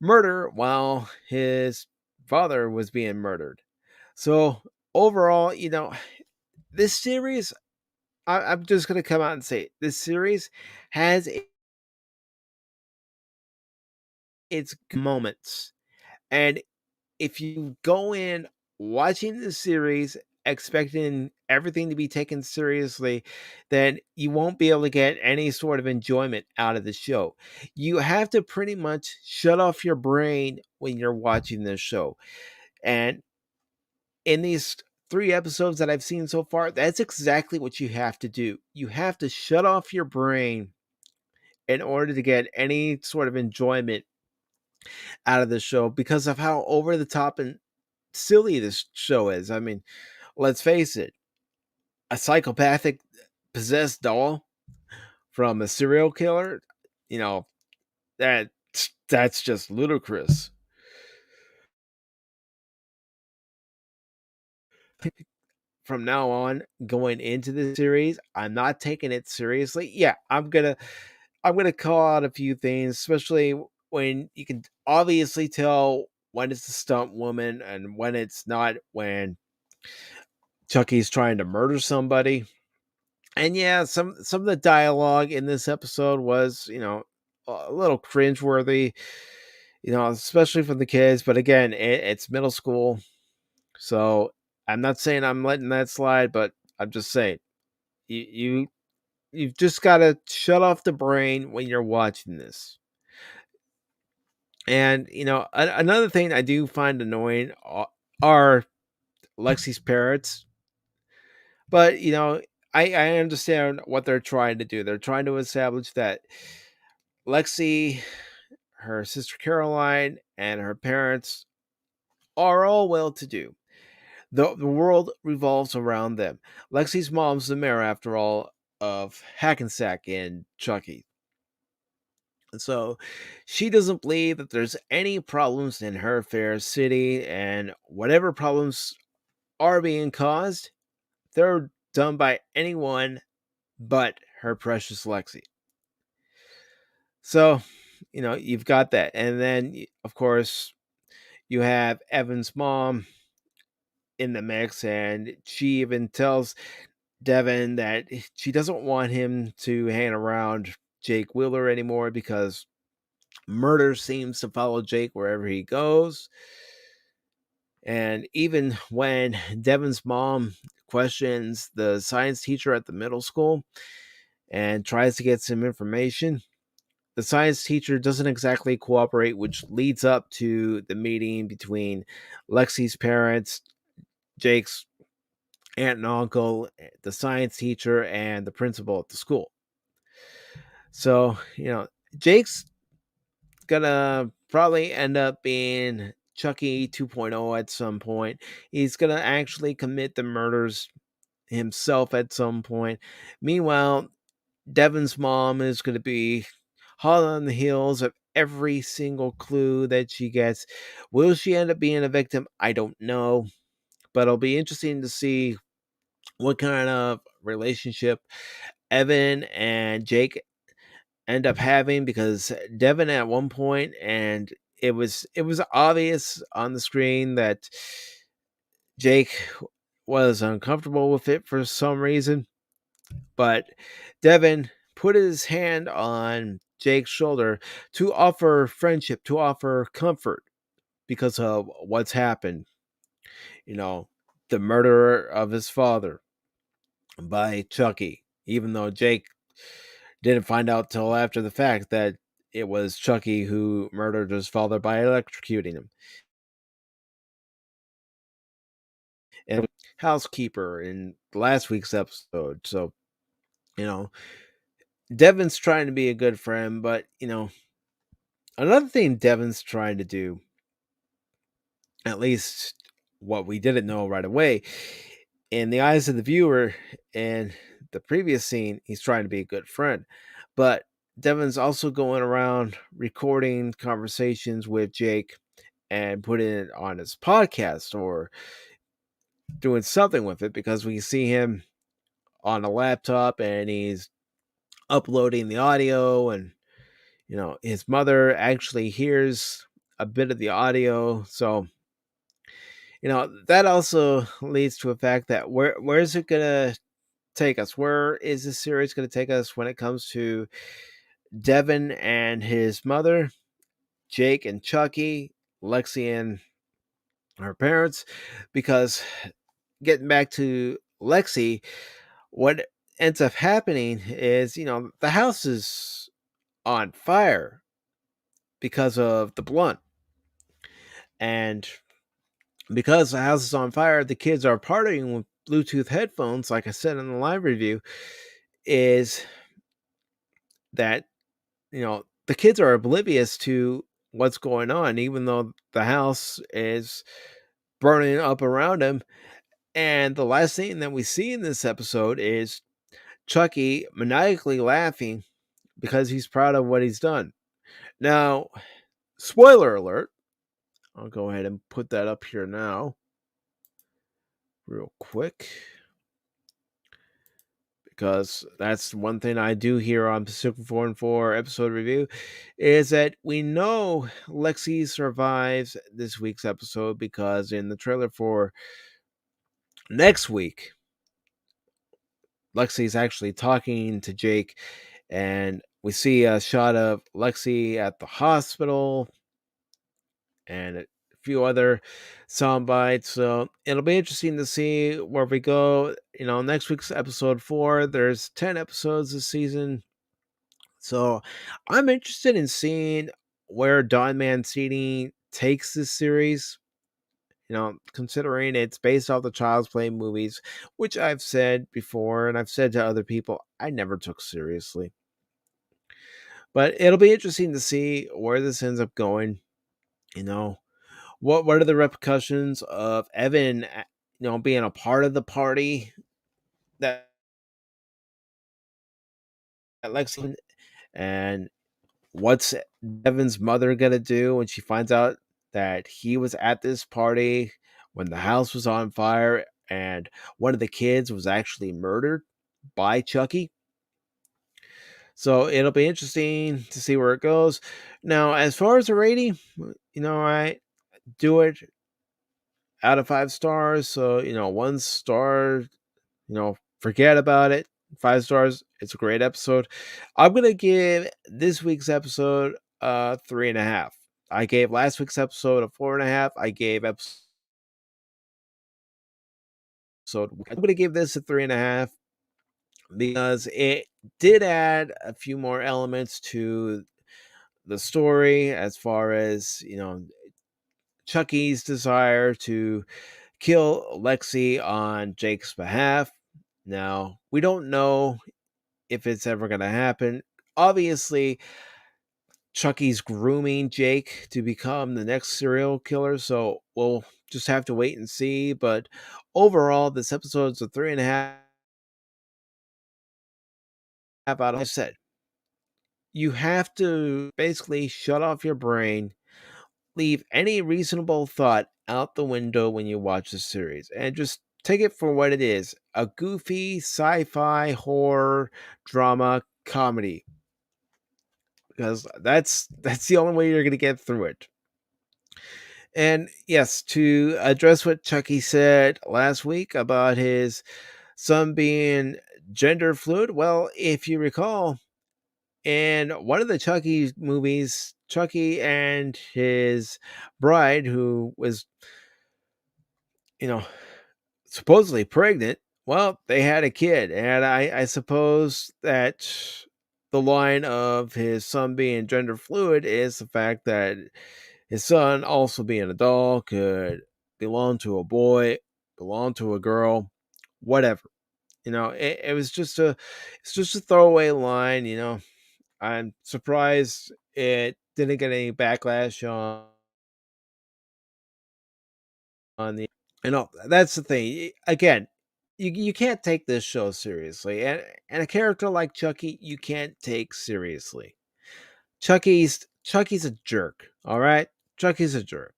murder while his father was being murdered. So overall, this series, I'm just going to come out and say it, this series has its moments. And if you go in watching the series expecting everything to be taken seriously, then you won't be able to get any sort of enjoyment out of the show. You have to pretty much shut off your brain when you're watching this show. And in these 3 episodes that I've seen so far, that's exactly what you have to do. You have to shut off your brain in order to get any sort of enjoyment out of the show because of how over the top and silly this show is. I mean, let's face it, a psychopathic possessed doll from a serial killer, you know, that that's just ludicrous. From now on, going into the series, I'm not taking it seriously. Yeah, I'm gonna call out a few things, especially when you can obviously tell when it's the stunt woman and when it's not, when Chucky's trying to murder somebody. And yeah, some of the dialogue in this episode was, a little cringeworthy, especially from the kids. But again, it's middle school, so I'm not saying I'm letting that slide, but I'm just saying you you you've just got to shut off the brain when you're watching this. And another thing I do find annoying are Lexi's parents. But I understand what they're trying to do. They're trying to establish that Lexi, her sister Caroline, and her parents are all well to do. The world revolves around them. Lexi's mom's the mayor, after all, of Hackensack and Chucky. And so she doesn't believe that there's any problems in her fair city, and whatever problems are being caused, they're done by anyone but her precious Lexi. So, you've got that. And then, of course, you have Evan's mom in the mix, and she even tells Devin that she doesn't want him to hang around Jake Wheeler anymore because murder seems to follow Jake wherever he goes. And even when Devin's mom questions the science teacher at the middle school and tries to get some information, the science teacher doesn't exactly cooperate, which leads up to the meeting between Lexi's parents, Jake's aunt and uncle, the science teacher, and the principal at the school. So, Jake's gonna probably end up being Chucky 2.0 at some point. He's gonna actually commit the murders himself at some point. Meanwhile, Devin's mom is going to be hot on the heels of every single clue that she gets. Will she end up being a victim? I don't know, but it'll be interesting to see what kind of relationship Evan and Jake end up having, because Devin at one point, and it was obvious on the screen that Jake was uncomfortable with it for some reason. But Devin put his hand on Jake's shoulder to offer friendship, to offer comfort because of what's happened. You know, the murderer of his father by Chucky, even though Jake didn't find out till after the fact that it was Chucky who murdered his father by electrocuting him. And housekeeper in last week's episode. So, you know, Devin's trying to be a good friend, but another thing Devin's trying to do, at least what we didn't know right away, in the eyes of the viewer in the previous scene, he's trying to be a good friend. But Devin's also going around recording conversations with Jake and putting it on his podcast or doing something with it, because we see him on a laptop and he's uploading the audio, and his mother actually hears a bit of the audio. So that also leads to a fact that where is it gonna take us? Where is this series gonna take us when it comes to Devin and his mother, Jake and Chucky, Lexi and her parents? Because getting back to Lexi, what ends up happening is, the house is on fire because of the blunt. And because the house is on fire, the kids are partying with Bluetooth headphones, like I said in the live review, is that, the kids are oblivious to what's going on, even though the house is burning up around them. And the last thing that we see in this episode is Chucky maniacally laughing because he's proud of what he's done. Now, spoiler alert, I'll go ahead and put that up here now, real quick, because that's one thing I do here on Pacific414 episode review, is that we know Lexi survives this week's episode because in the trailer for next week, Lexi's actually talking to Jake, and we see a shot of Lexi at the hospital and a few other sound bites. So it'll be interesting to see where we go. Next week's episode 4. There's 10 episodes this season. So I'm interested in seeing where Don Mancini takes this series. Considering it's based off the Child's Play movies, which I've said before and I've said to other people, I never took seriously. But it'll be interesting to see where this ends up going. What are the repercussions of Evan, being a part of the party that Lexington, and what's Evan's mother gonna do when she finds out that he was at this party when the house was on fire and one of the kids was actually murdered by Chucky? So it'll be interesting to see where it goes. Now, as far as the rating, I do it out of 5 stars. So, 1 star, forget about it. 5 stars, it's a great episode. I'm gonna give this week's episode 3.5. I gave last week's episode a 4.5. I gave episode. I'm gonna give this a 3.5 because it did add a few more elements to the story, as far as Chucky's desire to kill Lexi on Jake's behalf. Now, we don't know if it's ever going to happen. Obviously, Chucky's grooming Jake to become the next serial killer, so we'll just have to wait and see. But overall, this episode's a 3.5 out of. I said, you have to basically shut off your brain, leave any reasonable thought out the window when you watch the series, and just take it for what it is: a goofy sci-fi horror drama comedy. Because that's the only way you're going to get through it. And yes, to address what Chucky said last week about his son being gender fluid, well, if you recall, in one of the Chucky movies, Chucky and his bride, who was, you know, supposedly pregnant, well, they had a kid. And I suppose that the line of his son being gender fluid is the fact that his son, also being a doll, could belong to a boy, belong to a girl, whatever. It was it's just a throwaway line. I'm surprised it didn't get any backlash on the. That's the thing. Again, you can't take this show seriously, and a character like Chucky, you can't take seriously. Chucky's a jerk. All right, Chucky's a jerk.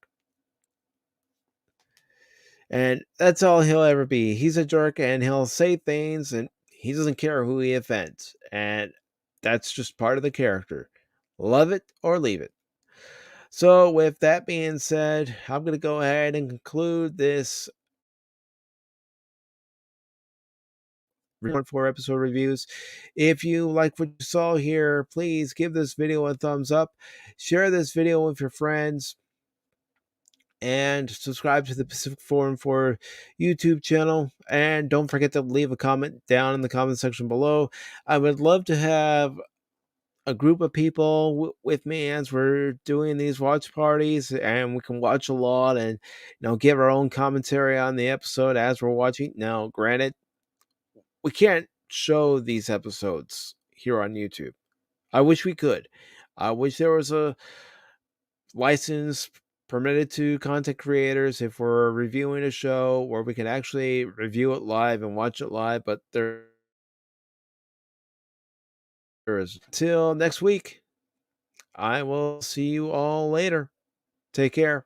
And that's all he'll ever be. He's a jerk and he'll say things and he doesn't care who he offends. And that's just part of the character. Love it or leave it. So, with that being said, I'm going to go ahead and conclude this 4 episode reviews. If you like what you saw here, please give this video a thumbs up, share this video with your friends, and subscribe to the Pacific414 YouTube channel. And don't forget to leave a comment down in the comment section below. I would love to have a group of people with me as we're doing these watch parties, and we can watch a lot and give our own commentary on the episode as we're watching. Now, granted, we can't show these episodes here on YouTube. I wish we could. I wish there was a license permitted to content creators if we're reviewing a show where we can actually review it live and watch it live, but there is. Till next week, I will see you all later. Take care.